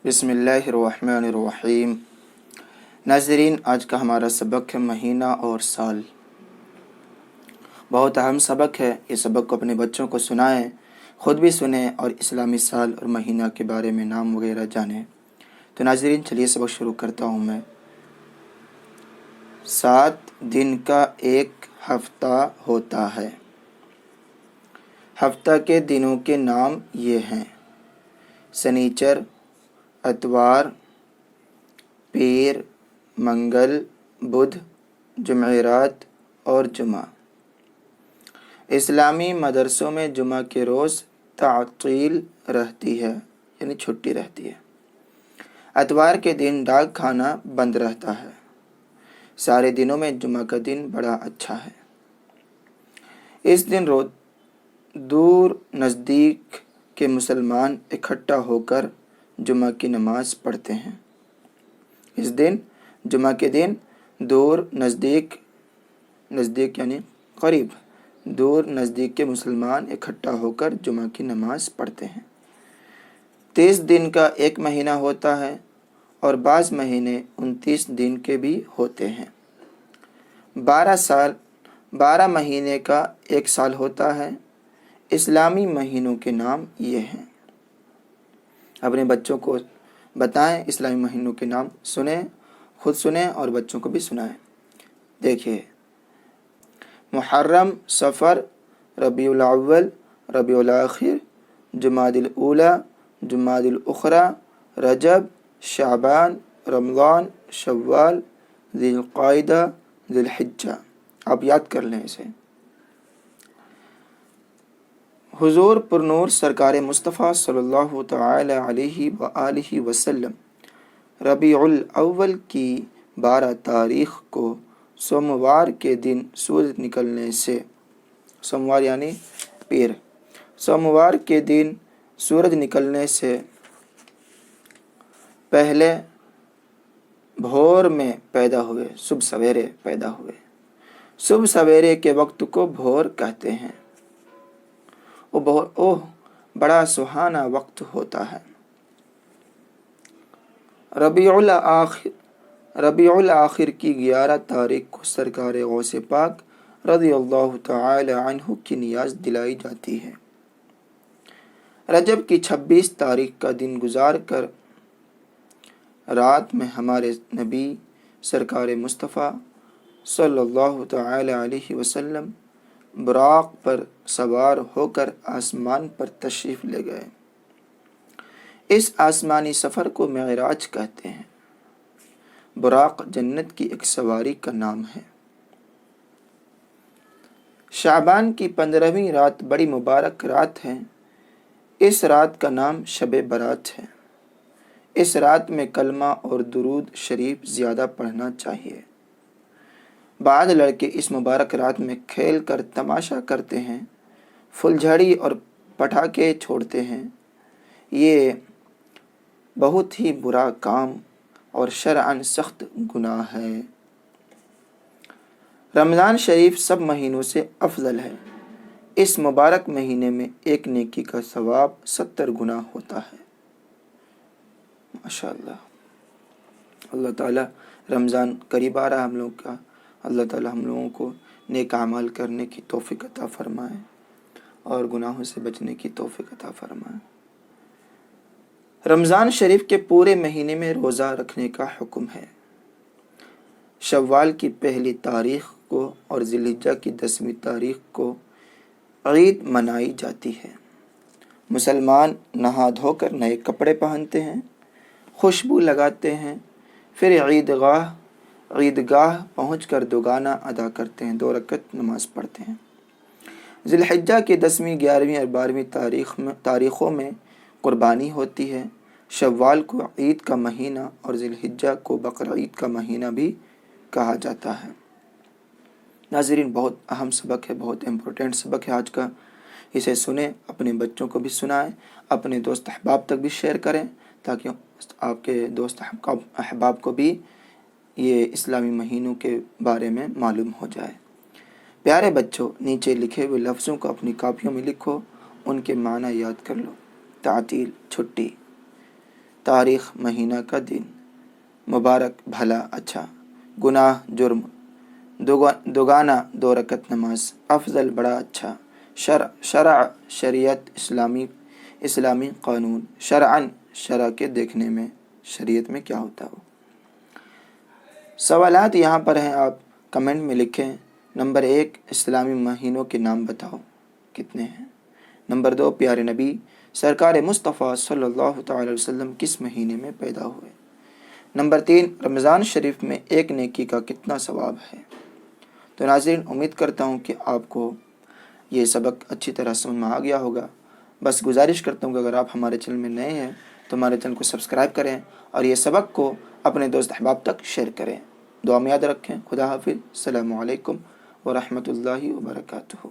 بسم اللہ الرحمن الرحیم۔ ناظرین، آج کا ہمارا سبق ہے مہینہ اور سال۔ بہت اہم سبق ہے، یہ سبق کو اپنے بچوں کو سنائیں، خود بھی سنیں اور اسلامی سال اور مہینہ کے بارے میں نام وغیرہ جانیں۔ تو ناظرین چلیے سبق شروع کرتا ہوں میں۔ 7 دن کا ایک ہفتہ ہوتا ہے۔ ہفتہ کے دنوں کے نام یہ ہیں: سنیچر، اتوار، پیر، منگل، بدھ، جمعرات اور جمعہ۔ اسلامی مدرسوں میں جمعہ کے روز تعطیل رہتی ہے، یعنی چھٹی رہتی ہے۔ اتوار کے دن ڈاک خانہ بند رہتا ہے۔ سارے دنوں میں جمعہ کا دن بڑا اچھا ہے۔ اس دن دور نزدیک کے مسلمان اکٹھا ہو کر جمعہ کی نماز پڑھتے ہیں۔ اس دن جمعہ کے دن دور نزدیک یعنی قریب، دور نزدیک کے مسلمان اکٹھا ہو کر جمعہ کی نماز پڑھتے ہیں۔ 30 دن کا ایک مہینہ ہوتا ہے اور بعض مہینے 29 دن کے بھی ہوتے ہیں۔ 12 مہینے کا ایک سال ہوتا ہے۔ اسلامی مہینوں کے نام یہ ہیں۔ اپنے بچوں کو بتائیں، اسلامی مہینوں کے نام سنیں، خود سنیں اور بچوں کو بھی سنائیں۔ دیکھیے: محرم، صفر، ربیع الاول، ربیع الاخر، جمادی الاولیٰ، جمادی الاخری، رجب، شعبان، رمضان، شوال، ذی القعدہ، ذی الحجہ۔ آپ یاد کر لیں اسے۔ حضور پرنور سرکار مصطفیٰ صلی اللہ تعالی علیہ وآلہ وسلم ربیع الاول کی 12 تاریخ کو سوموار کے دن سورج نکلنے سے، سوموار یعنی پیر، سوموار کے دن سورج نکلنے سے پہلے بھور میں پیدا ہوئے، صبح سویرے پیدا ہوئے۔ صبح سویرے کے وقت کو بھور کہتے ہیں۔ بڑا سہانا وقت ہوتا ہے۔ ربیع الاخر کی 11 تاریخ کو سرکار غوث پاک رضی اللہ تعالی عنہ کی نیاز دلائی جاتی ہے۔ رجب کی 26 تاریخ کا دن گزار کر رات میں ہمارے نبی سرکار مصطفیٰ صلی اللہ تعالی علیہ وسلم براق پر سوار ہو کر آسمان پر تشریف لے گئے۔ اس آسمانی سفر کو معراج کہتے ہیں۔ براق جنت کی ایک سواری کا نام ہے۔ شعبان کی 15ویں رات بڑی مبارک رات ہے۔ اس رات کا نام شب برات ہے۔ اس رات میں کلمہ اور درود شریف زیادہ پڑھنا چاہیے۔ بعض لڑکے اس مبارک رات میں کھیل کر تماشا کرتے ہیں، پھلجھڑی اور پٹاخے چھوڑتے ہیں۔ یہ بہت ہی برا کام اور شرعاً سخت گناہ ہے۔ رمضان شریف سب مہینوں سے افضل ہے۔ اس مبارک مہینے میں ایک نیکی کا ثواب 70 گنا ہوتا ہے۔ ماشاءاللہ، اللہ تعالیٰ رمضان قریب آ رہا ہم لوگ کا، اللہ تعالیٰ ہم لوگوں کو نیک اعمال کرنے کی توفیق عطا فرمائے اور گناہوں سے بچنے کی توفیق عطا فرمائے۔ رمضان شریف کے پورے مہینے میں روزہ رکھنے کا حکم ہے۔ شوال کی 1 تاریخ کو اور ذی الحجہ کی 10 تاریخ کو عید منائی جاتی ہے۔ مسلمان نہا دھو کر نئے کپڑے پہنتے ہیں، خوشبو لگاتے ہیں، پھر عیدگاہ پہنچ کر دوگانہ ادا کرتے ہیں، 2 رکعت نماز پڑھتے ہیں۔ ذی الحجہ کی 10، 11 اور 12 تاریخوں میں قربانی ہوتی ہے۔ شوال کو عید کا مہینہ اور ذی الحجہ کو بقرعید کا مہینہ بھی کہا جاتا ہے۔ ناظرین، بہت اہم سبق ہے، بہت امپورٹنٹ سبق ہے آج کا۔ اسے سنیں، اپنے بچوں کو بھی سنائیں، اپنے دوست احباب تک بھی شیئر کریں تاکہ آپ کے دوست احباب کو بھی یہ اسلامی مہینوں کے بارے میں معلوم ہو جائے۔ پیارے بچوں، نیچے لکھے ہوئے لفظوں کو اپنی کاپیوں میں لکھو، ان کے معنی یاد کر لو۔ تعطیل، چھٹی، تاریخ مہینہ کا دن، مبارک بھلا اچھا، گناہ جرم، دوگانہ 2 رکعت نماز، افضل بڑا اچھا، شرع شریعت اسلامی قانون، شرعن شرع کے دیکھنے میں شریعت میں کیا ہوتا ہو۔ سوالات یہاں پر ہیں، آپ کمنٹ میں لکھیں۔ نمبر 1، اسلامی مہینوں کے نام بتاؤ کتنے ہیں۔ نمبر 2، پیارے نبی سرکار مصطفیٰ صلی اللہ تعالی علیہ وسلم کس مہینے میں پیدا ہوئے۔ نمبر 3، رمضان شریف میں ایک نیکی کا کتنا ثواب ہے۔ تو ناظرین، امید کرتا ہوں کہ آپ کو یہ سبق اچھی طرح سمجھ میں آ گیا ہوگا۔ بس گزارش کرتا ہوں کہ اگر آپ ہمارے چینل میں نئے ہیں تو ہمارے چینل کو سبسکرائب کریں اور یہ سبق کو اپنے دوست احباب تک شیئر کریں۔ دعا میں یاد رکھیں۔ خدا حافظ۔ السلام علیکم ورحمۃ اللہ وبرکاتہ۔